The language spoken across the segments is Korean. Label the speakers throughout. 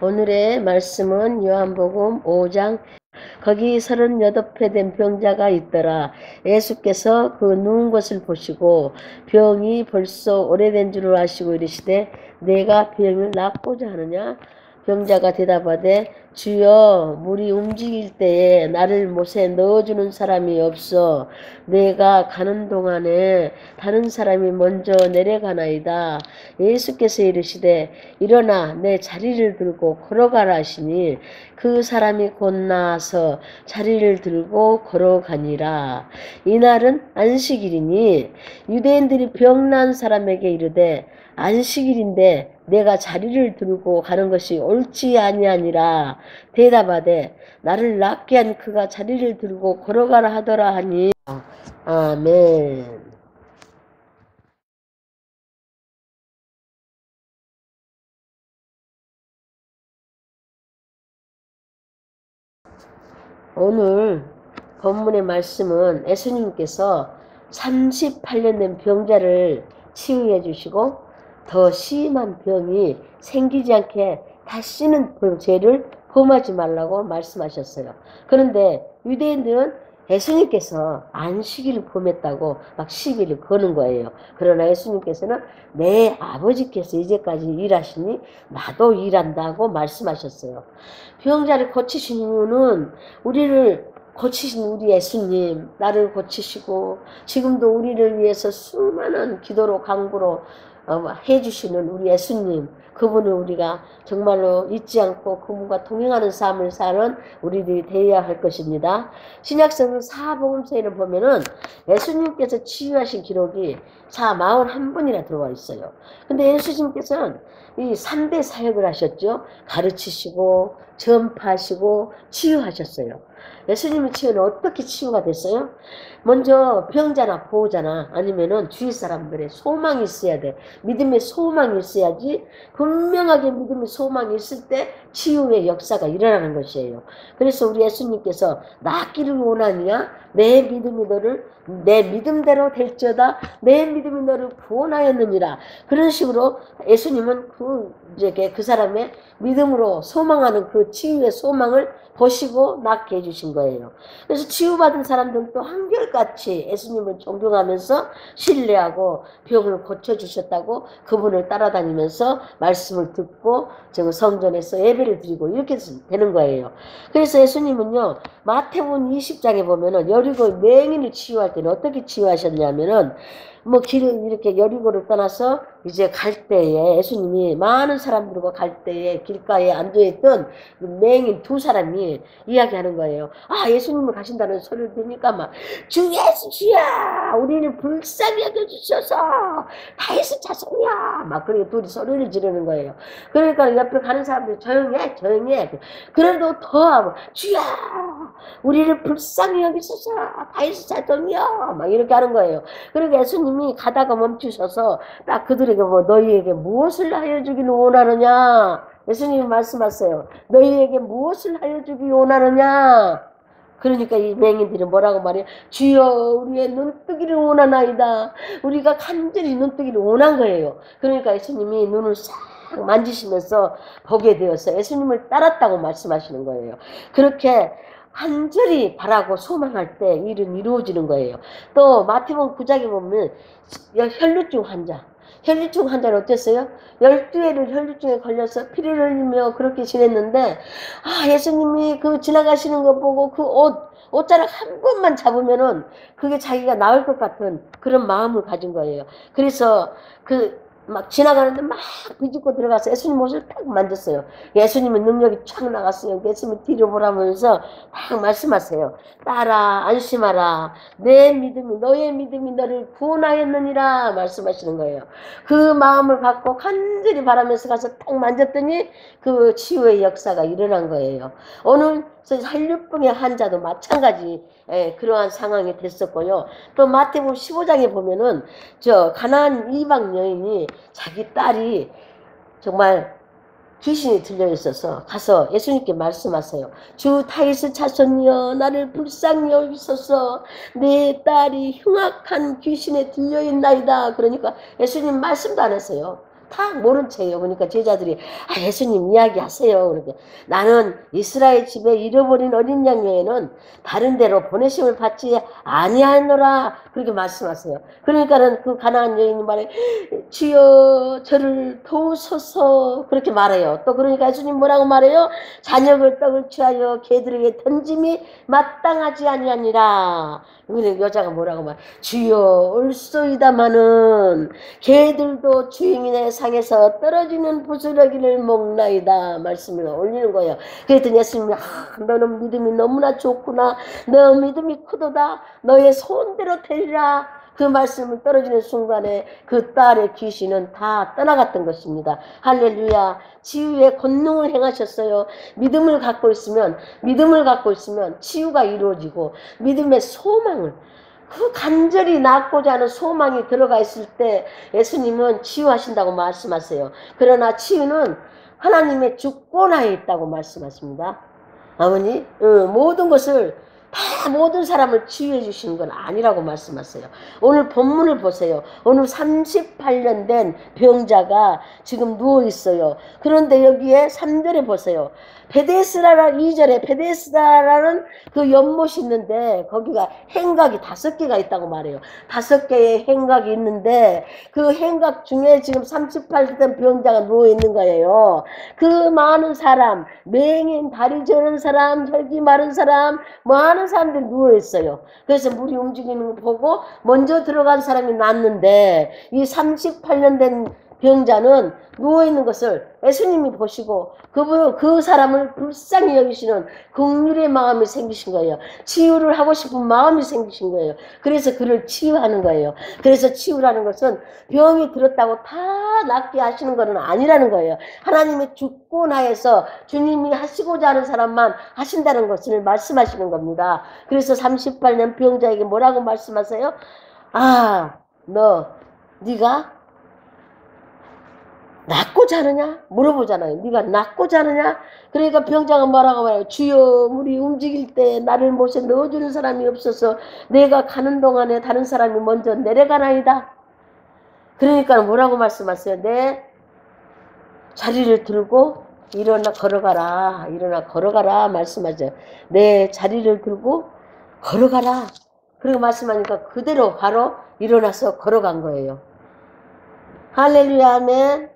Speaker 1: 오늘의 말씀은 요한복음 5장 거기 38회 된 병자가 있더라. 예수께서 그 누운 것을 보시고 병이 벌써 오래된 줄을 아시고 이르시되 내가 병을 낫고자 하느냐? 병자가 대답하되 주여 물이 움직일 때에 나를 못에 넣어주는 사람이 없어 내가 가는 동안에 다른 사람이 먼저 내려가나이다. 예수께서 이르시되 일어나 내 자리를 들고 걸어가라 하시니 그 사람이 곧 나아서 자리를 들고 걸어가니라. 이날은 안식일이니 유대인들이 병난 사람에게 이르되 안식일인데 내가 자리를 들고 가는 것이 옳지 아니하니라. 대답하되 나를 낫게 한 그가 자리를 들고 걸어가라 하더라 하니. 아멘. 오늘 본문의 말씀은 예수님께서 38년 된 병자를 치유해 주시고 더 심한 병이 생기지 않게 다시는 그 죄를 범하지 말라고 말씀하셨어요. 그런데 유대인들은 예수님께서 안식일을 범했다고 막 시비를 거는 거예요. 그러나 예수님께서는 내 아버지께서 이제까지 일하시니 나도 일한다고 말씀하셨어요. 병자를 고치신 이유는 우리를 고치신 우리 예수님, 나를 고치시고 지금도 우리를 위해서 수많은 기도로 강구로 해주시는 우리 예수님, 그분을 우리가 정말로 잊지 않고 그분과 동행하는 삶을 사는 우리들이 되어야 할 것입니다. 신약성경 사복음서에를 보면은 예수님께서 치유하신 기록이 41분이나 들어와 있어요. 근데 예수님께서는 이 3대 사역을 하셨죠. 가르치시고 전파하시고 치유하셨어요. 예수님의 치유는 어떻게 치유가 됐어요? 먼저 병자나 보호자나 아니면은 주위 사람들의 소망이 있어야 돼. 믿음의 소망이 있어야지. 분명하게 믿음의 소망이 있을 때 치유의 역사가 일어나는 것이에요. 그래서 우리 예수님께서 낫기를 원하느냐? 내 믿음대로 될지어다. 내 믿음이 너를 구원하였느니라. 그런 식으로 예수님은 그 사람의 믿음으로 소망하는 그 치유의 소망을 보시고 낫게 해주신 거예요. 그래서 치유받은 사람들도 한결같이 예수님을 존경하면서 신뢰하고 병을 고쳐주셨다고 그분을 따라다니면서 말씀을 듣고 성전에서 예배를 드리고 이렇게 되는 거예요. 그래서 예수님은요, 마태복음 20장에 보면은 여리고 맹인을 치유할 때는 어떻게 치유하셨냐면은 길을 이렇게 여리고를 떠나서 이제 갈 때에 예수님이 많은 사람들과 갈 때에 길가에 앉아있던 맹인 두 사람이 이야기하는 거예요. 예수님을 가신다는 소리를 들으니까 막 주 예수 주야 우리를 불쌍히 여겨주셔서 다윗의 자손이야 막 그렇게 둘이 소리를 지르는 거예요. 그러니까 옆에 가는 사람들이 조용해 그래도 더 주야 우리를 불쌍히 여기소서 다윗의 자손이야 막 이렇게 하는 거예요. 그러니까 예수님이 가다가 멈추셔서 딱 그들에게 너희에게 무엇을 하여 주기를 원하느냐? 예수님이 말씀하세요. 너희에게 무엇을 하여 주기 원하느냐? 그러니까 이 맹인들이 뭐라고 말해요? 주여 우리의 눈뜨기를 원하나이다. 우리가 간절히 눈뜨기를 원한 거예요. 그러니까 예수님이 눈을 싹 만지시면서 보게 되어서 예수님을 따랐다고 말씀하시는 거예요. 그렇게 간절히 바라고 소망할 때 일은 이루어지는 거예요. 또 마태복음 9장에 보면 혈루증 환자는 어땠어요? 12회를 혈루증에 걸려서 피를 흘리며 그렇게 지냈는데 예수님이 그 지나가시는 거 보고 그 옷자락 한 번만 잡으면은 그게 자기가 나을 것 같은 그런 마음을 가진 거예요. 그래서 막 지나가는데 막 비집고 들어가서 예수님 옷을 딱 만졌어요. 예수님은 능력이 쫙 나갔어요. 예수님이 뒤로 보라면서 딱 말씀하세요. 따라 안심하라. 너의 믿음이 너를 구원하였느니라 말씀하시는 거예요. 그 마음을 갖고 간절히 바라면서 가서 딱 만졌더니 그 치유의 역사가 일어난 거예요. 오늘 혈루병의 환자도 마찬가지 그러한 상황이 됐었고요. 또 마태복음 15장에 보면은 가나안 이방 여인이 자기 딸이 정말 귀신이 들려 있어서 가서 예수님께 말씀하세요. 주 다윗의 자손이여 나를 불쌍히 여기소서 내 딸이 흉악한 귀신에 들려 있나이다. 그러니까 예수님 말씀도 안 했어요. 다 모른 채예요. 그러니까 제자들이 예수님 이야기하세요. 그렇게 나는 이스라엘 집에 잃어버린 어린 양 외에는 다른 데로 보내심을 받지 아니하노라 그렇게 말씀하세요. 그러니까는 그 가나안 여인이 말해 주여 저를 도우소서 그렇게 말해요. 또 그러니까 예수님 뭐라고 말해요? 잔역을 떡을 취하여 개들에게 던짐이 마땅하지 아니하니라. 근데 여자가 뭐라고 말해? 주여 올소이다마는 개들도 주인의 상에서 떨어지는 부스러기를 먹나이다 말씀을 올리는 거예요. 그랬더니 예수님이 너는 믿음이 너무나 좋구나. 너 믿음이 크도다. 너의 소원대로 되리라. 그 말씀을 떨어지는 순간에 그 딸의 귀신은 다 떠나갔던 것입니다. 할렐루야. 치유의 권능을 행하셨어요. 믿음을 갖고 있으면 치유가 이루어지고 믿음의 소망을 그 간절히 낳고자 하는 소망이 들어가 있을 때 예수님은 치유하신다고 말씀하세요. 그러나 치유는 하나님의 주권하에 있다고 말씀하십니다. 아버니 모든 것을 다 모든 사람을 치유해 주시는 건 아니라고 말씀하세요. 오늘 본문을 보세요. 오늘 38년 된 병자가 지금 누워 있어요. 그런데 여기에 3절에 보세요. 베데스다라 2절에 베데스다라는 그 연못이 있는데 거기가 행각이 5개가 있다고 말해요. 5개의 행각이 있는데 그 행각 중에 지금 38년 된 병자가 누워 있는 거예요. 그 많은 사람, 맹인, 다리 저는 사람, 혈기 마른 사람, 많은 사람들이 누워 있어요. 그래서 물이 움직이는 거 보고 먼저 들어간 사람이 낫는데 이 38년 된 병자는 누워있는 것을 예수님이 보시고 그 사람을 불쌍히 여기시는 긍휼의 마음이 생기신 거예요. 치유를 하고 싶은 마음이 생기신 거예요. 그래서 그를 치유하는 거예요. 그래서 치유라는 것은 병이 들었다고 다 낫게 하시는 것은 아니라는 거예요. 하나님의 주권하에서 주님이 하시고자 하는 사람만 하신다는 것을 말씀하시는 겁니다. 그래서 38년 병자에게 뭐라고 말씀하세요? 네가 낫고자 하느냐? 물어보잖아요. 네가 낫고자 하느냐? 그러니까 병자가 뭐라고 말해요? 주여 물이 움직일 때 나를 못에 넣어주는 사람이 없어서 내가 가는 동안에 다른 사람이 먼저 내려가나이다. 그러니까 뭐라고 말씀하세요? 내 자리를 들고 일어나 걸어가라 말씀하죠. 내 자리를 들고 걸어가라. 그리고 말씀하니까 그대로 바로 일어나서 걸어간 거예요. 할렐루야 아멘.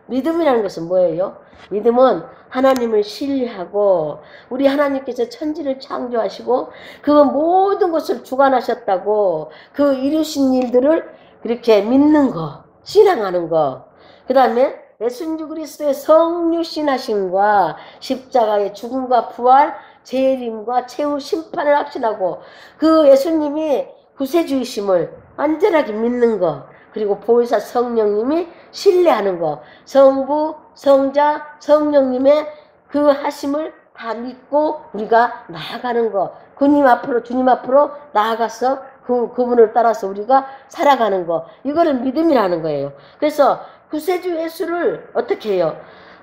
Speaker 1: 믿음이라는 것은 뭐예요? 믿음은 하나님을 신뢰하고 우리 하나님께서 천지를 창조하시고 그 모든 것을 주관하셨다고 그 이루신 일들을 그렇게 믿는 거, 신앙하는 거. 그 다음에 예수 그리스도의 성육신하심과 십자가의 죽음과 부활, 재림과 최후 심판을 확신하고 그 예수님이 구세주이심을 완전하게 믿는 거. 그리고 보혜사 성령님이 신뢰하는 거. 성부, 성자, 성령님의 그 하심을 다 믿고 우리가 나아가는 거. 주님 앞으로 나아가서 그분을 따라서 우리가 살아가는 거. 이거를 믿음이라는 거예요. 그래서 구세주 예수를 어떻게 해요?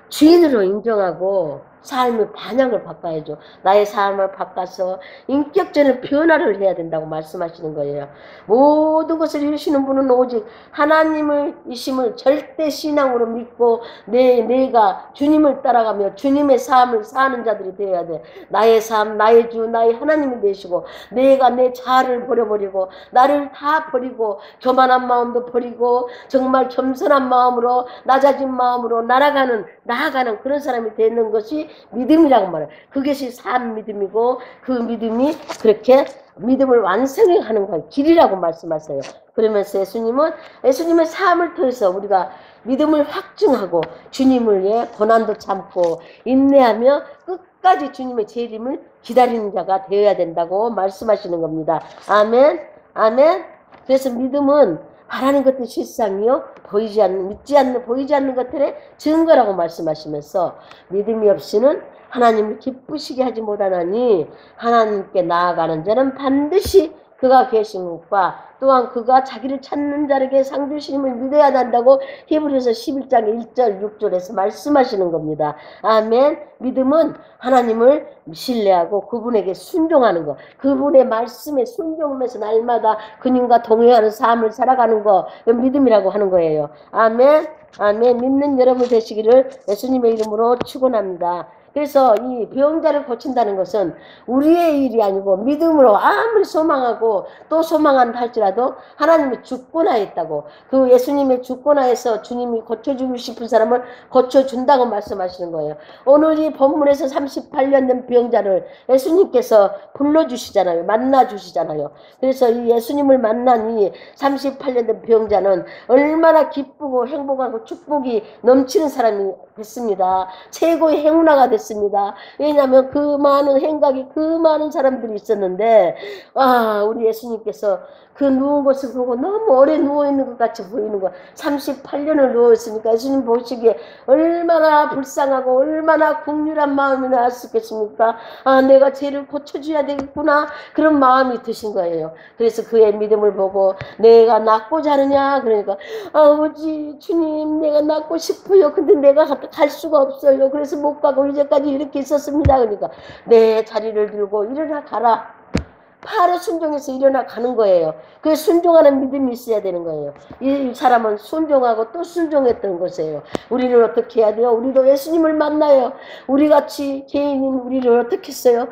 Speaker 1: 주인으로 인정하고 삶의 반향을 바꿔야죠. 나의 삶을 바꿔서 인격적인 변화를 해야 된다고 말씀하시는 거예요. 모든 것을 이루시는 분은 오직 하나님이심을 절대 신앙으로 믿고 내가 주님을 따라가며 주님의 삶을 사는 자들이 되어야 돼. 나의 삶, 나의 주, 나의 하나님이 되시고 내가 내 자아를 버려버리고 나를 다 버리고 교만한 마음도 버리고 정말 겸손한 마음으로 낮아진 마음으로 나아가는 그런 사람이 되는 것이 믿음이라고 말해요. 그것이 산 믿음이고 그 믿음이 그렇게 믿음을 완성하는 거예요. 길이라고 말씀하세요. 그러면서 예수님의 삶을 통해서 우리가 믿음을 확증하고 주님을 위해 고난도 참고 인내하며 끝까지 주님의 재림을 기다리는 자가 되어야 된다고 말씀하시는 겁니다. 아멘. 아멘. 그래서 믿음은 바라는 것도 실상이요 보이지 않는 것들의 증거라고 말씀하시면서 믿음이 없이는 하나님을 기쁘시게 하지 못하나니 하나님께 나아가는 자는 반드시 그가 계신 것과 또한 그가 자기를 찾는 자에게 상 주심을 믿어야 한다고 히브리서 11장 1절 6절에서 말씀하시는 겁니다. 아멘. 믿음은 하나님을 신뢰하고 그분에게 순종하는 것, 그분의 말씀에 순종하면서 날마다 그님과 동행하는 삶을 살아가는 거, 믿음이라고 하는 거예요. 아멘. 아멘. 믿는 여러분 되시기를 예수님의 이름으로 축원합니다. 그래서 이 병자를 고친다는 것은 우리의 일이 아니고 믿음으로 아무리 소망하고 또 소망한다 할지라도 하나님이 주권하였다고, 그 예수님의 주권하에서 주님이 고쳐주고 싶은 사람을 고쳐준다고 말씀하시는 거예요. 오늘 이 본문에서 38년 된 병자를 예수님께서 불러주시잖아요. 만나주시잖아요. 그래서 이 예수님을 만난 이 38년 된 병자는 얼마나 기쁘고 행복하고 축복이 넘치는 사람이 됐습니다. 최고의 행운아가 됐습니다. 왜냐하면 그 많은 행각이, 그 많은 사람들이 있었는데, 우리 예수님께서 그 누운 것을 보고 너무 오래 누워있는 것 같이 보이는 거야. 38년을 누워있으니까 예수님 보시기에 얼마나 불쌍하고 얼마나 긍휼한 마음이 나왔겠습니까? 내가 죄를 고쳐줘야 되겠구나, 그런 마음이 드신 거예요. 그래서 그의 믿음을 보고 내가 낫고자 하느냐, 그러니까 아버지 주님, 내가 낫고 싶어요. 근데 내가 갈 수가 없어요. 그래서 못 가고 이제까지 이렇게 있었습니다. 그러니까 내 자리를 들고 일어나 가라. 바로 순종해서 일어나 가는 거예요. 그 순종하는 믿음이 있어야 되는 거예요. 이 사람은 순종하고 또 순종했던 것이에요. 우리는 어떻게 해야 돼요? 우리도 예수님을 만나요. 우리같이 죄인인 우리를 어떻게 했어요?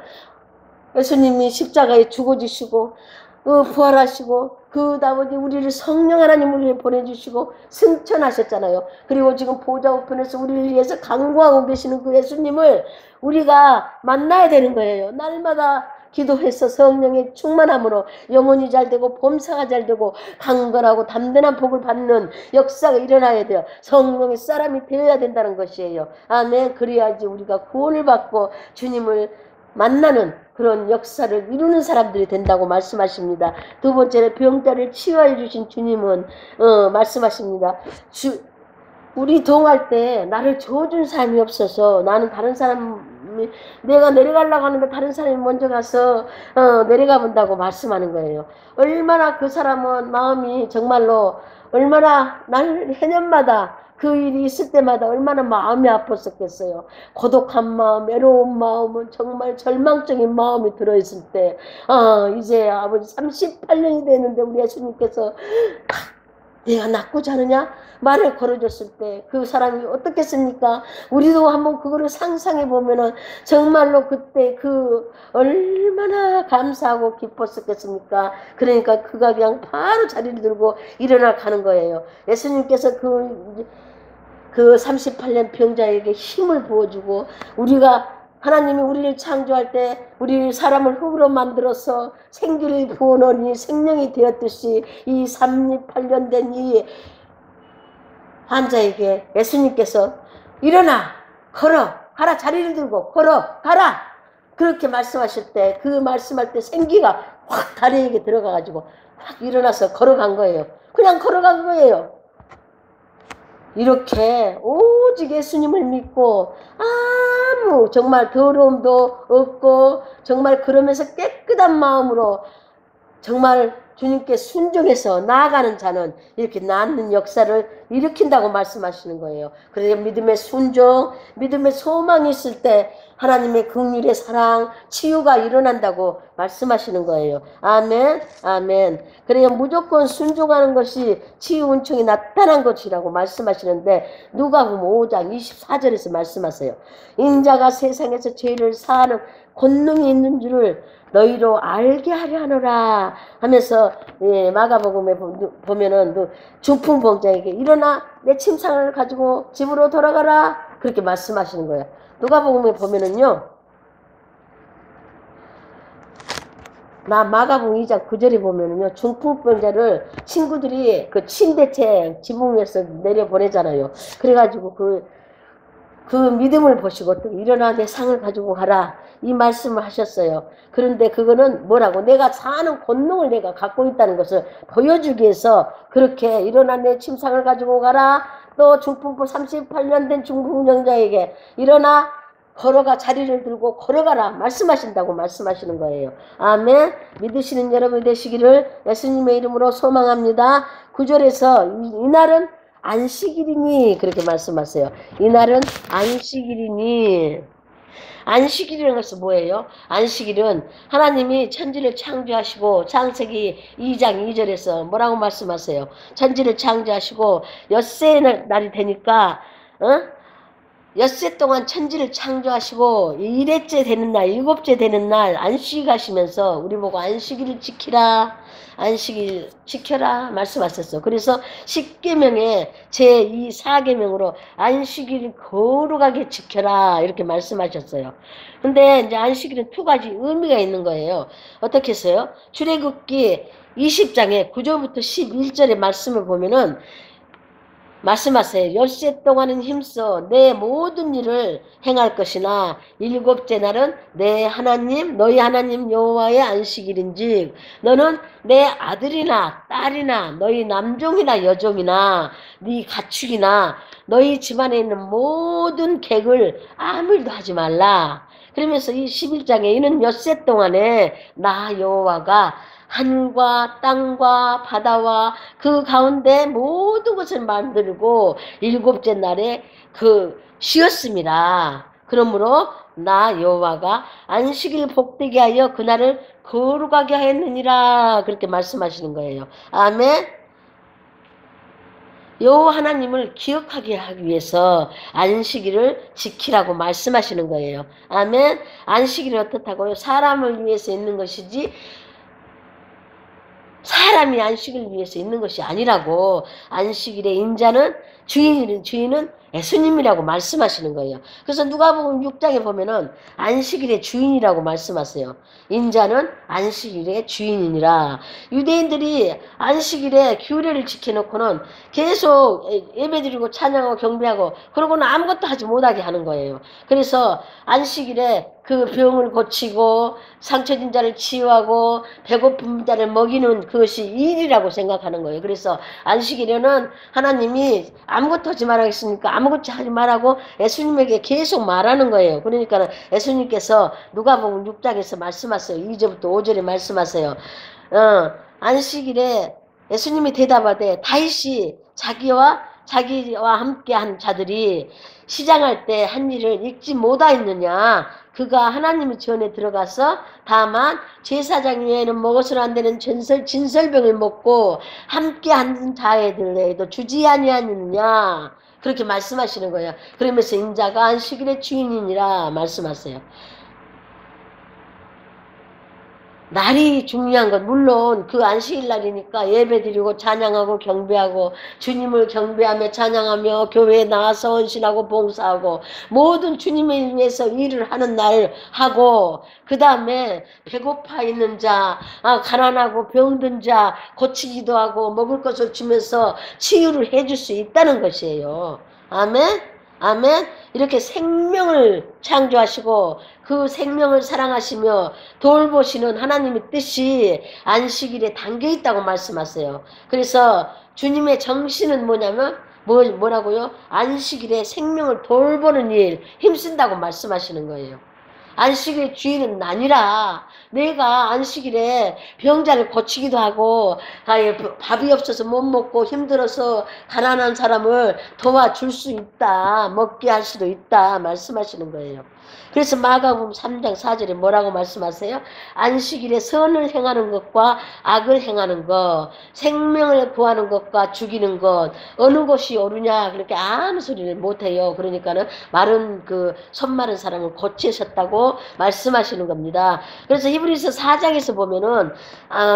Speaker 1: 예수님이 십자가에 죽어주시고 부활하시고 그 다음에 우리를 성령 하나님 우리를 보내주시고 승천하셨잖아요. 그리고 지금 보좌 우편에서 우리를 위해서 간구하고 계시는 그 예수님을 우리가 만나야 되는 거예요. 날마다 기도해서 성령의 충만함으로 영혼이 잘되고 범사가 잘되고 강건하고 담대한 복을 받는 역사가 일어나야 돼요. 성령의 사람이 되어야 된다는 것이에요. 아멘. 그래야지 우리가 구원을 받고 주님을 만나는 그런 역사를 이루는 사람들이 된다고 말씀하십니다. 두 번째는 병자를 치유해 주신 주님은 말씀하십니다. 우리 동할 때 나를 저어준 사람이 없어서 나는 다른 사람이, 내가 내려가려고 하는데 다른 사람이 먼저 가서 내려가 본다고 말씀하는 거예요. 얼마나 그 사람은 마음이 정말로 얼마나 날 해년마다 그 일이 있을 때마다 얼마나 마음이 아팠었겠어요. 고독한 마음, 외로운 마음은 정말 절망적인 마음이 들어있을 때, 이제 아버지 38년이 되는데 우리 예수님께서 내가 낫고자 하느냐 말을 걸어줬을 때 그 사람이 어떻겠습니까? 우리도 한번 그거를 상상해 보면은 정말로 그때 그 얼마나 감사하고 기뻤었겠습니까? 그러니까 그가 그냥 바로 자리를 들고 일어나 가는 거예요. 예수님께서 그 38년 병자에게 힘을 부어주고, 우리가 하나님이 우리를 창조할 때 우리를 사람을 흙으로 만들어서 생기를 부어놓으니 생명이 되었듯이 이 38년 된 이 환자에게 예수님께서 일어나 걸어 가라, 자리를 들고 걸어 가라, 그렇게 말씀하실 때, 그 말씀할 때 생기가 확 다리에게 들어가 가지고 확 일어나서 걸어간 거예요. 그냥 걸어간 거예요. 이렇게 오직 예수님을 믿고 아무 정말 더러움도 없고 정말 그러면서 깨끗한 마음으로 정말 주님께 순종해서 나아가는 자는 이렇게 낫는 역사를 일으킨다고 말씀하시는 거예요. 그래서 믿음의 순종, 믿음의 소망이 있을 때 하나님의 긍휼의 사랑, 치유가 일어난다고 말씀하시는 거예요. 아멘, 아멘. 그래야 무조건 순종하는 것이 치유 은총이 나타난 것이라고 말씀하시는데, 누가복음 5장 24절에서 말씀하세요. 인자가 세상에서 죄를 사하는 권능이 있는 줄을 너희로 알게 하려 하노라 하면서, 마가복음에 보면은 중풍병자에게 일어나 내 침상을 가지고 집으로 돌아가라, 그렇게 말씀하시는 거예요. 누가복음에 보면은요, 마가복음 2장 9절에 보면은요, 중풍병자를 친구들이 그 침대채 지붕 위에서 내려보내잖아요. 그래가지고 그 믿음을 보시고 또 일어나 내 상을 가지고 가라, 이 말씀을 하셨어요. 그런데 그거는 뭐라고, 내가 사는 권능을 내가 갖고 있다는 것을 보여주기 위해서 그렇게 일어나 내 침상을 가지고 가라, 또 중풍병 38년 된 중풍병자에게 일어나 걸어가 자리를 들고 걸어가라 말씀하신다고 말씀하시는 거예요. 아멘. 믿으시는 여러분 되시기를 예수님의 이름으로 소망합니다. 9절에서 이날은 안식일이니 그렇게 말씀하세요. 이날은 안식일이니. 안식일이라는 것은 뭐예요? 안식일은 하나님이 천지를 창조하시고 창세기 2장 2절에서 뭐라고 말씀하세요? 천지를 창조하시고 엿새 날이 되니까 엿새 동안 천지를 창조하시고 일회째 되는 날, 일곱째 되는 날 안식하시면서 우리 보고 안식일을 지키라, 안식일 지켜라 말씀하셨어. 그래서 10계명에 제2 4계명으로 안식일 거룩하게 지켜라 이렇게 말씀하셨어요. 근데 이제 안식일은 두 가지 의미가 있는 거예요. 어떻게 했어요? 출애굽기 20장에 9절부터 11절의 말씀을 보면은 말씀하세요. 엿새 동안은 힘써 내 모든 일을 행할 것이나 일곱째 날은 내 하나님 너희 하나님 여호와의 안식일인즉 너는 내 아들이나 딸이나 너희 남종이나 여종이나 네 가축이나 너희 집안에 있는 모든 객을 아무 일도 하지 말라. 그러면서 이 11장에 이는 엿새 동안에 나 여호와가 하늘과 땅과 바다와 그 가운데 모든 것을 만들고 일곱째 날에 쉬었습니다. 그러므로 나 여호와가 안식일 복되게 하여 그날을 거룩하게 하였느니라 그렇게 말씀하시는 거예요. 아멘. 여호와 하나님을 기억하게 하기 위해서 안식일을 지키라고 말씀하시는 거예요. 아멘. 안식일은 어떻다고요? 사람을 위해서 있는 것이지 사람이 안식을 위해서 있는 것이 아니라고. 안식일의 인자는 주인은 예수님이라고 말씀하시는 거예요. 그래서 누가복음 6장에 보면은 안식일의 주인이라고 말씀하세요. 인자는 안식일의 주인이니라. 유대인들이 안식일에 규례를 지켜놓고는 계속 예배드리고 찬양하고 경배하고 그러고는 아무것도 하지 못하게 하는 거예요. 그래서 안식일에 그 병을 고치고 상처진 자를 치유하고 배고픈 자를 먹이는 그것이 일이라고 생각하는 거예요. 그래서 안식일에는 하나님이 아무것도 하지 말라겠으니까 아무것도 하지 말라고 예수님에게 계속 말하는 거예요. 그러니까 예수님께서 누가복음 6장에서 말씀하세요. 2절부터 5절에 말씀하세요. 안식일에 예수님이 대답하되 다윗이 자기와 함께 한 자들이 시장할 때 한 일을 읽지 못하였느냐. 그가 하나님의 전에 들어가서 다만 제사장 외에는 먹어서는 안 되는 진설병을 먹고 함께 한 자애들에도 주지 아니하느냐. 그렇게 말씀하시는 거예요. 그러면서 인자가 안식일의 주인이니라 말씀하세요. 날이 중요한 건 물론 그 안식일 날이니까 예배드리고 찬양하고 경배하고 주님을 경배하며 찬양하며 교회에 나와서 헌신하고 봉사하고 모든 주님을 위해서 일을 하는 날 하고 그 다음에 배고파 있는 자 가난하고 병든 자 고치기도 하고 먹을 것을 주면서 치유를 해줄 수 있다는 것이에요. 아멘. 아멘. 이렇게 생명을 창조하시고 그 생명을 사랑하시며 돌보시는 하나님의 뜻이 안식일에 담겨 있다고 말씀하세요. 그래서 주님의 정신은 뭐냐면 뭐라고요? 안식일에 생명을 돌보는 일 힘쓴다고 말씀하시는 거예요. 안식일의 주인은 아니라 내가 안식일에 병자를 고치기도 하고 밥이 없어서 못 먹고 힘들어서 가난한 사람을 도와줄 수 있다. 먹게 할 수도 있다. 말씀하시는 거예요. 그래서 마가복음 3장 4절에 뭐라고 말씀하세요? 안식일에 선을 행하는 것과 악을 행하는 것, 생명을 구하는 것과 죽이는 것 어느 것이 옳으냐 그렇게 아무 소리를 못해요. 그러니까는 손 마른 사람을 고치셨다고 말씀하시는 겁니다. 그래서 히브리서 4장에서 보면은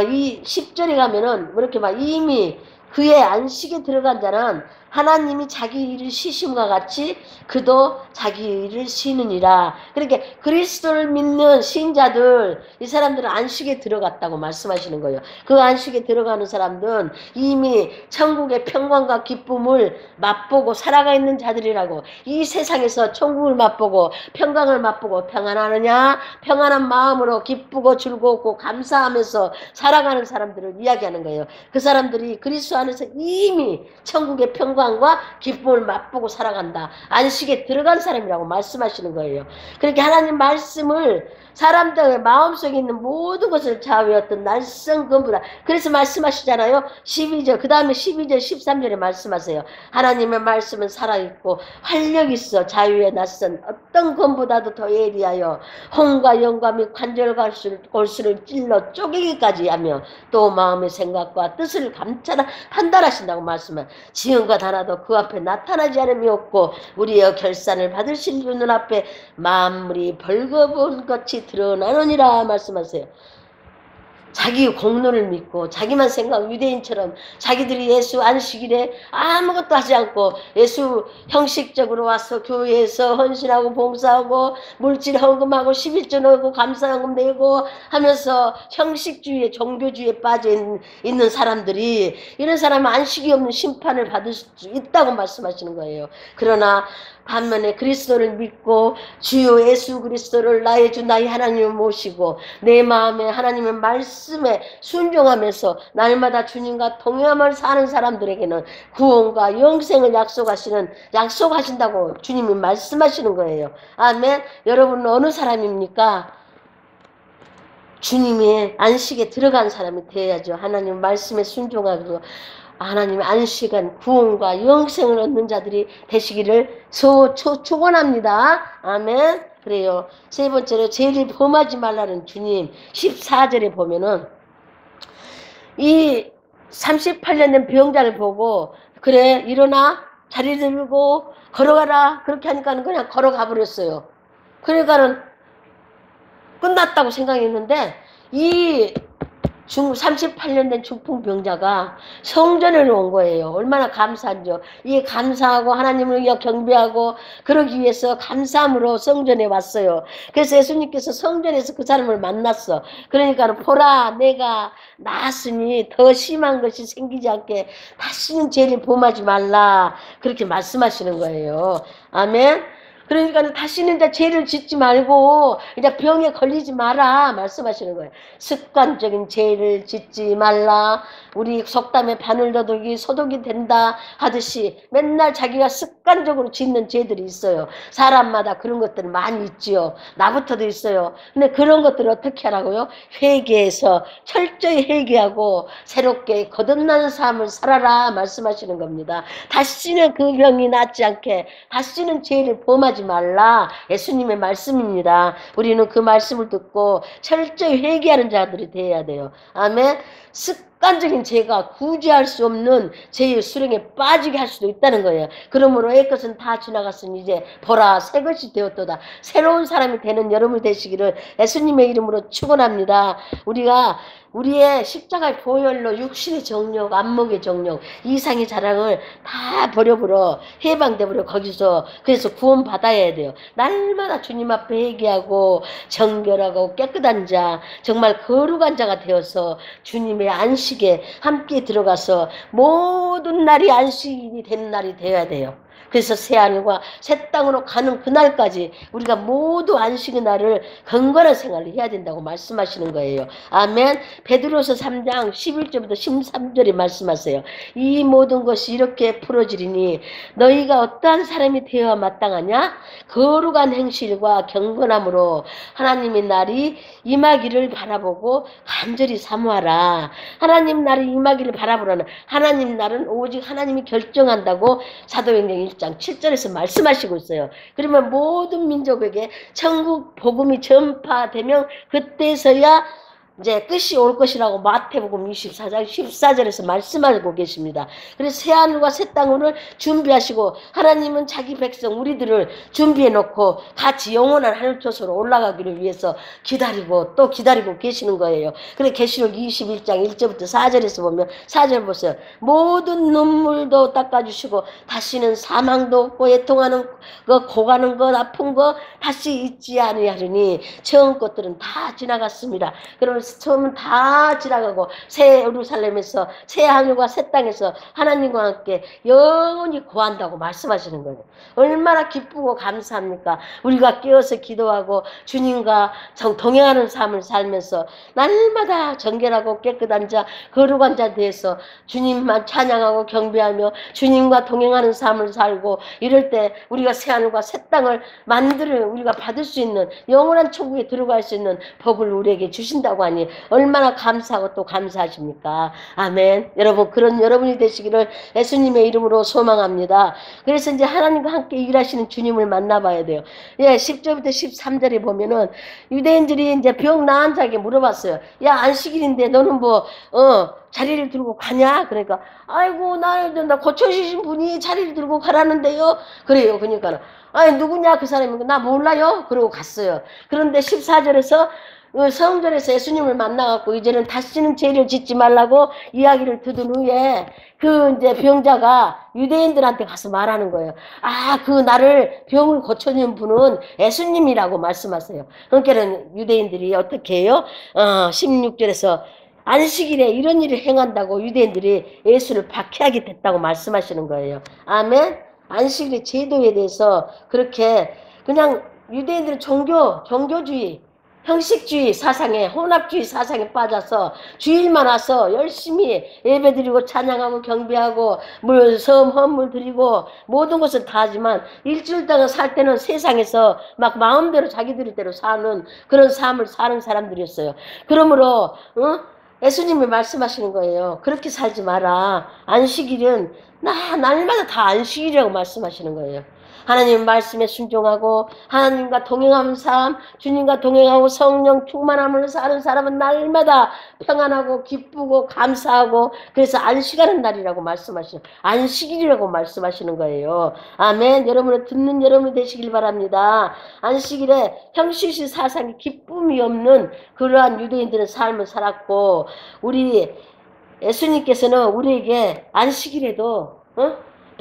Speaker 1: 이 10절에 가면은 이렇게 막 이미 그의 안식에 들어간 자는 하나님이 자기 일을 쉬심과 같이 그도 자기 일을 쉬느니라. 그러니까 그리스도를 믿는 신자들 이 사람들은 안식에 들어갔다고 말씀하시는 거예요. 그 안식에 들어가는 사람들은 이미 천국의 평강과 기쁨을 맛보고 살아가 있는 자들이라고. 이 세상에서 천국을 맛보고 평강을 맛보고 평안하느냐 평안한 마음으로 기쁘고 즐겁고 감사하면서 살아가는 사람들을 이야기하는 거예요. 그 사람들이 그리스도 안에서 이미 천국의 평강 평강과 기쁨을 맛보고 살아간다. 안식에 들어간 사람이라고 말씀하시는 거예요. 그렇게 하나님 말씀을 사람들의 마음속에 있는 모든 것을 좌우했던 날선 검보다. 그래서 말씀하시잖아요. 12절, 그 다음에 12절, 13절에 말씀하세요. 하나님의 말씀은 살아있고 활력 있어 자유의 낯선 어떤 검보다도 더 예리하여 혼과 영과 및 관절 골수를 찔러 쪼개기까지 하며 또 마음의 생각과 뜻을 감찰하 판단하신다고 말씀을. 지은 것 하나도 그 앞에 나타나지 않음이 없고 우리의 결산을 받으실 주 눈앞에 만물이 벌거벗은 것이 드러나느니라 말씀하세요. 자기 공로를 믿고 자기만 생각, 유대인처럼 자기들이 예수 안식일에 아무것도 하지 않고 예수 형식적으로 와서 교회에서 헌신하고 봉사하고 물질 헌금하고 11조 넣고 감사헌금 내고 하면서 형식주의에 종교주의에 빠져 있는 사람들이, 이런 사람은 안식이 없는 심판을 받을 수 있다고 말씀하시는 거예요. 그러나 반면에 그리스도를 믿고 주요 예수 그리스도를 나의 주 나의 하나님을 모시고 내 마음에 하나님의 말씀에 순종하면서 날마다 주님과 동행하며 사는 사람들에게는 구원과 영생을 약속하신다고 주님이 말씀하시는 거예요. 아멘. 여러분은 어느 사람입니까? 주님의 안식에 들어간 사람이 되어야죠. 하나님 말씀에 순종하고 하나님의 안식은 구원과 영생을 얻는 자들이 되시기를 축원합니다. 아멘. 그래요. 세 번째로 죄를 범하지 말라는 주님 14절에 보면은 이 38년 된 병자를 보고 그래 일어나 자리 들고 걸어가라 그렇게 하니까 그냥 걸어가 버렸어요. 그러니까는 끝났다고 생각했는데 이 38년 된 중풍병자가 성전에 온 거예요. 얼마나 감사한죠. 이 감사하고 하나님을 위해 경배하고 그러기 위해서 감사함으로 성전에 왔어요. 그래서 예수님께서 성전에서 그 사람을 만났어. 그러니까 보라 내가 나았으니 더 심한 것이 생기지 않게 다시는 죄를 범하지 말라 그렇게 말씀하시는 거예요. 아멘. 그러니까 다시는 이제 죄를 짓지 말고 이제 병에 걸리지 마라 말씀하시는 거예요. 습관적인 죄를 짓지 말라. 우리 속담에 바늘도둑이 소독이 된다 하듯이 맨날 자기가 습관적으로 짓는 죄들이 있어요. 사람마다 그런 것들은 많이 있지요. 나부터도 있어요. 근데 그런 것들을 어떻게 하라고요? 회개해서 철저히 회개하고 새롭게 거듭나는 삶을 살아라 말씀하시는 겁니다. 다시는 그 병이 낫지 않게 다시는 죄를 범하지 말라 예수님의 말씀입니다. 우리는 그 말씀을 듣고 철저히 회개하는 자들이 되어야 돼요. 아멘. 습관적인 죄가 구제할 수 없는 죄의 수렁에 빠지게 할 수도 있다는 거예요. 그러므로 옛것은 다 지나갔으니 이제 보라 새 것이 되었도다. 새로운 사람이 되는 여러분 되시기를 예수님의 이름으로 축원합니다. 우리가 우리의 십자가의 보혈로 육신의 정욕, 안목의 정욕, 이상의 자랑을 다 버려버려 해방되버려 거기서. 그래서 구원 받아야 돼요. 날마다 주님 앞에 회개하고 정결하고 깨끗한 자, 정말 거룩한 자가 되어서 주님의 안식에 함께 들어가서 모든 날이 안식이 되는 날이 되어야 돼요. 그래서 새하늘과 새 땅으로 가는 그날까지 우리가 모두 안식의 날을 건강한 생활을 해야 된다고 말씀하시는 거예요. 아멘. 베드로서 3장 11절부터 13절에 말씀하세요. 이 모든 것이 이렇게 풀어지리니 너희가 어떠한 사람이 되어야 마땅하냐? 거룩한 행실과 경건함으로 하나님의 날이 임하기를 바라보고 간절히 사모하라. 하나님 날이 임하기를 바라보라는 하나님 날은 오직 하나님이 결정한다고 사도행전 1장 7절에서 말씀하시고 있어요. 그러면 모든 민족에게 천국 복음이 전파되면 그때서야 이제 끝이 올 것이라고 마태복음 24장 14절에서 말씀하고 계십니다. 그래서 새하늘과 새 땅을 준비하시고 하나님은 자기 백성 우리들을 준비해 놓고 같이 영원한 하늘 초소로 올라가기를 위해서 기다리고 또 기다리고 계시는 거예요. 그래서 계시록 21장 1절부터 4절에서 보면 4절 보세요. 모든 눈물도 닦아주시고 다시는 사망도 없고 애통하는 것 고가는 것 아픈 것 다시 있지 아니하리니 처음 것들은 다 지나갔습니다. 그러면 처음은 다 지나가고 새 예루살렘에서 새 하늘과 새 땅에서 하나님과 함께 영원히 거한다고 말씀하시는 거예요. 얼마나 기쁘고 감사합니까? 우리가 깨어서 기도하고 주님과 동행하는 삶을 살면서 날마다 정결하고 깨끗한 자 거룩한 자 되어서 주님만 찬양하고 경배하며 주님과 동행하는 삶을 살고 이럴 때 우리가 새 하늘과 새 땅을 만들어 우리가 받을 수 있는 영원한 천국에 들어갈 수 있는 복을 우리에게 주신다고 하니 얼마나 감사하고 또 감사하십니까? 아멘. 여러분 그런 여러분이 되시기를 예수님의 이름으로 소망합니다. 그래서 이제 하나님과 함께 일하시는 주님을 만나봐야 돼요. 예, 10절부터 13절에 보면은 유대인들이 이제 병 나은 자에게 물어봤어요. 야, 안식일인데 너는 자리를 들고 가냐? 그러니까 아이고 나 고쳐주신 분이 자리를 들고 가라는데요. 그래요. 그러니까 아니 누구냐 그 사람이 나 몰라요. 그러고 갔어요. 그런데 14절에서 성전에서 예수님을 만나갖고 이제는 다시는 죄를 짓지 말라고 이야기를 듣은 후에 그 이제 병자가 유대인들한테 가서 말하는 거예요. 아, 그 나를 병을 고쳐준 분은 예수님이라고 말씀하세요. 그러니까 유대인들이 어떻게 해요? 16절에서 안식일에 이런 일을 행한다고 유대인들이 예수를 박해하게 됐다고 말씀하시는 거예요. 아멘. 안식일의 제도에 대해서 그렇게 그냥 유대인들은 종교주의, 형식주의 사상에 혼합주의 사상에 빠져서 주일만 와서 열심히 예배드리고 찬양하고 경배하고 헌물 드리고 모든 것을 다 하지만 일주일 동안 살 때는 세상에서 막 마음대로 자기들의 대로 사는 그런 삶을 사는 사람들이었어요. 그러므로 예수님이 말씀하시는 거예요. 그렇게 살지 마라. 안식일은 날마다 다 안식일이라고 말씀하시는 거예요. 하나님 말씀에 순종하고 하나님과 동행하는 삶, 주님과 동행하고 성령 충만함을 사는 사람은 날마다 평안하고 기쁘고 감사하고 그래서 안식하는 날이라고 말씀하시는 안식일이라고 말씀하시는 거예요. 아멘. 여러분을 듣는 여러분이 되시길 바랍니다. 안식일에 형식식 사상이 기쁨이 없는 그러한 유대인들의 삶을 살았고 우리 예수님께서는 우리에게 안식일에도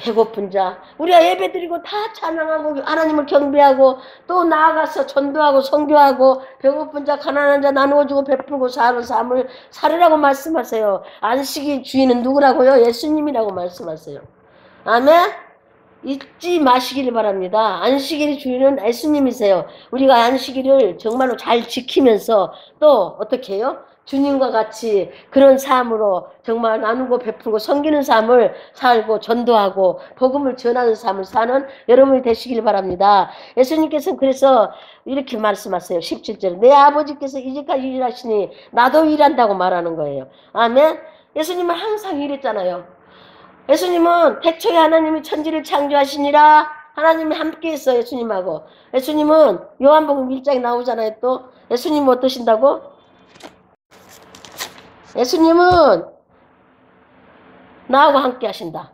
Speaker 1: 배고픈 자 우리가 예배드리고 다 찬양하고 하나님을 경배하고 또 나아가서 전도하고 선교하고 배고픈 자 가난한 자 나누어주고 베풀고 사는 삶을 살으라고 말씀하세요. 안식일 주인은 누구라고요? 예수님이라고 말씀하세요. 아멘. 잊지 마시기를 바랍니다. 안식일의 주인은 예수님이세요. 우리가 안식일을 정말로 잘 지키면서 또 어떻게 해요? 주님과 같이 그런 삶으로 정말 나누고 베풀고 섬기는 삶을 살고 전도하고 복음을 전하는 삶을 사는 여러분이 되시길 바랍니다. 예수님께서는 그래서 이렇게 말씀하세요. 17절 내 아버지께서 이제까지 일하시니 나도 일한다고 말하는 거예요. 아멘. 예수님은 항상 일했잖아요. 예수님은 태초에 하나님이 천지를 창조하시니라 하나님이 함께했어. 예수님하고 예수님은 요한복음 1장에 나오잖아요. 또 예수님은 어떠신다고? 예수님은 나하고 함께 하신다.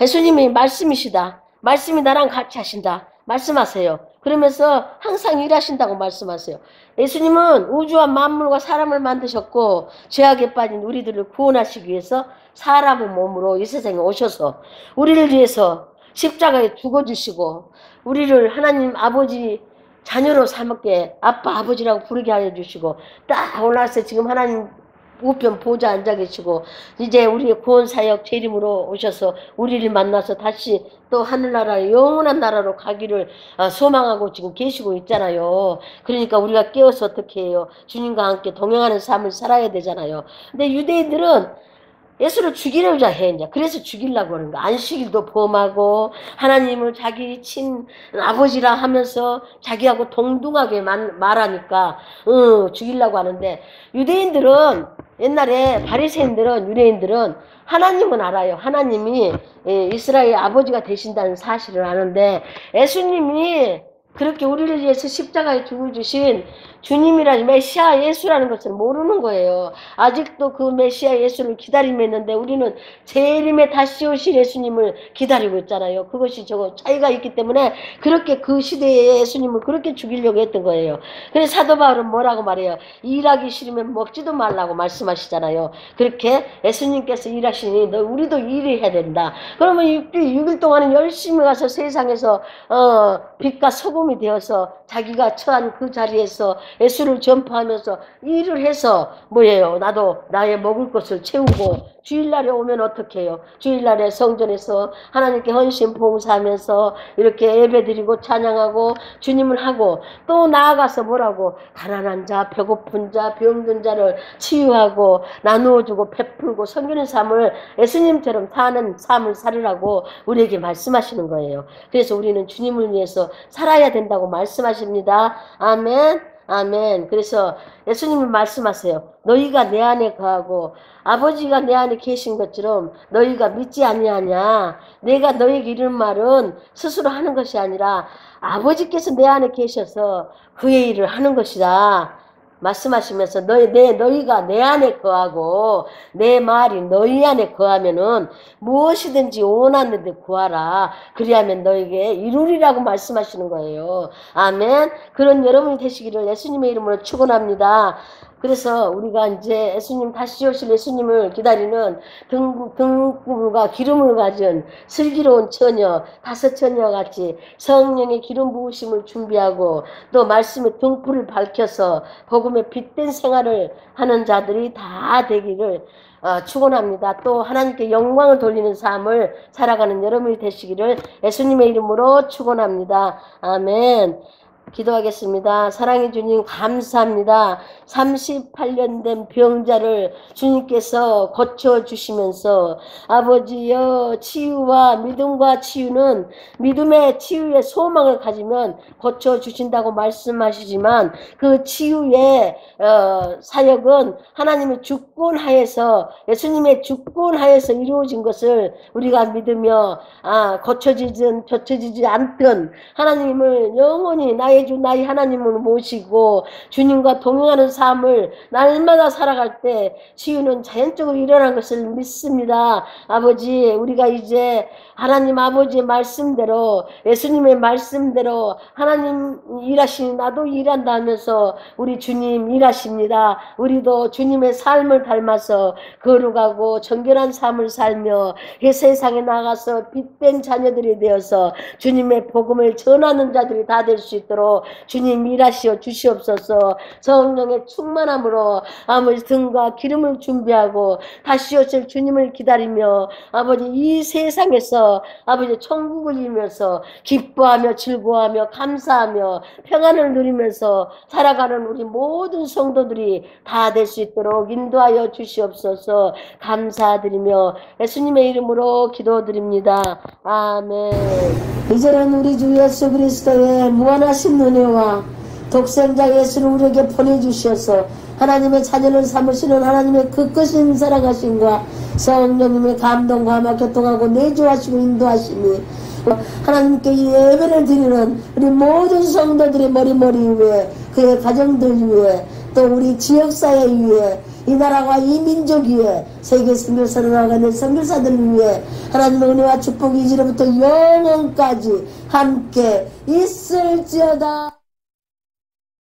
Speaker 1: 예수님이 말씀이시다. 말씀이 나랑 같이 하신다. 말씀하세요. 그러면서 항상 일하신다고 말씀하세요. 예수님은 우주와 만물과 사람을 만드셨고 죄악에 빠진 우리들을 구원하시기 위해서 사람의 몸으로 이 세상에 오셔서 우리를 위해서 십자가에 죽어주시고 우리를 하나님 아버지 자녀로 삼게 아빠 아버지라고 부르게 하여 주시고 딱 올라와서 지금 하나님 우편 보좌 앉아 계시고 이제 우리의 구원사역 재림으로 오셔서 우리를 만나서 다시 또 하늘나라 영원한 나라로 가기를 소망하고 지금 계시고 있잖아요. 그러니까 우리가 깨어서 어떻게 해요? 주님과 함께 동행하는 삶을 살아야 되잖아요. 근데 유대인들은 예수를 죽이려고 해, 이제. 그래서 죽이려고 하는 거야. 안식일도 범하고, 하나님을 자기 친 아버지라 하면서 자기하고 동등하게 말하니까, 죽이려고 하는데, 유대인들은, 옛날에 바리새인들은, 유대인들은 하나님은 알아요. 하나님이 이스라엘 아버지가 되신다는 사실을 아는데, 예수님이 그렇게 우리를 위해서 십자가에 죽어주신 주님이라는 메시아 예수라는 것을 모르는 거예요. 아직도 그 메시아 예수를 기다리며 있는데 우리는 재림에 다시 오실 예수님을 기다리고 있잖아요. 그것이 차이가 있기 때문에 그렇게 그 시대에 예수님을 그렇게 죽이려고 했던 거예요. 그래서 사도 바울은 뭐라고 말해요? 일하기 싫으면 먹지도 말라고 말씀하시잖아요. 그렇게 예수님께서 일하시니 우리도 일해야 된다. 그러면 6일 동안은 열심히 가서 세상에서 빛과 소금 소금이 되어서 자기가 처한 그 자리에서 예수를 전파하면서 일을 해서 뭐예요? 나도 나의 먹을 것을 채우고 주일날에 오면 어떻게 해요? 주일날에 성전에서 하나님께 헌신 봉사하면서 이렇게 예배드리고 찬양하고 주님을 하고 또 나아가서 뭐라고? 가난한 자, 배고픈 자, 병든 자를 치유하고 나누어주고 베풀고 섬기는 삶을 예수님처럼 사는 삶을 살으라고 우리에게 말씀하시는 거예요. 그래서 우리는 주님을 위해서 살아야 된다고 말씀하십니다. 아멘. 아멘. 그래서 예수님은 말씀하세요. 너희가 내 안에 거하고 아버지가 내 안에 계신 것처럼 너희가 믿지 아니하냐. 내가 너희에게 이런 말은 스스로 하는 것이 아니라 아버지께서 내 안에 계셔서 그의 일을 하는 것이다. 말씀하시면서 너희가 내 안에 거하고 내 말이 너희 안에 거하면은 무엇이든지 원하는 데 구하라. 그리하면 너에게 이루리라고 말씀하시는 거예요. 아멘. 그런 여러분이 되시기를 예수님의 이름으로 축원합니다. 그래서 우리가 이제 예수님 다시 오실 예수님을 기다리는 등불과 기름을 가진 슬기로운 처녀, 다섯 처녀 같이 성령의 기름 부으심을 준비하고 또 말씀의 등불을 밝혀서 복음의 빛된 생활을 하는 자들이 다 되기를 축원합니다. 또 하나님께 영광을 돌리는 삶을 살아가는 여러분이 되시기를 예수님의 이름으로 축원합니다. 아멘. 기도하겠습니다. 사랑해 주님 감사합니다. 38년 된 병자를 주님께서 고쳐주시면서 아버지여 치유와 믿음과 치유는 믿음의 치유의 소망을 가지면 고쳐주신다고 말씀하시지만 그 치유의 사역은 하나님의 주권하에서 예수님의 주권하에서 이루어진 것을 우리가 믿으며 고쳐지든 고쳐지지 않든 하나님을 영원히 나의 주 나의 하나님을 모시고 주님과 동행하는 삶을 날마다 살아갈 때 치유는 자연적으로 일어난 것을 믿습니다. 아버지 우리가 이제 하나님 아버지의 말씀대로 예수님의 말씀대로 하나님 일하시니 나도 일한다 하면서 우리 주님 일하십니다. 우리도 주님의 삶을 닮아서 거룩하고 정결한 삶을 살며 이 세상에 나가서 빛된 자녀들이 되어서 주님의 복음을 전하는 자들이 다 될 수 있도록 주님 일하시어 주시옵소서. 성령의 충만함으로 아버지 등과 기름을 준비하고 다시 오실 주님을 기다리며 아버지 이 세상에서 아버지 천국을 이루면서 기뻐하며 즐거워하며 감사하며 평안을 누리면서 살아가는 우리 모든 성도들이 다 될 수 있도록 인도하여 주시옵소서. 감사드리며 예수님의 이름으로 기도드립니다. 아멘. 이제는 우리 주 예수 그리스도의 무한하신 은혜와 독생자 예수를 우리에게 보내주셔서 하나님의 자녀를 삼으시는 하나님의 그 크신 사랑하심과 성령님의 감동과 아마 교통하고 내주하시고 인도하심이 하나님께 예배를 드리는 우리 모든 성도들의 머리 위에 그의 가정들 위에 또 우리 지역사회 위에 이 나라와 이 민족 위에 세계 선교사로 나가는 선교사들 위에 하나님의 은혜와 축복이 이제로부터 영원까지 함께 있을지어다.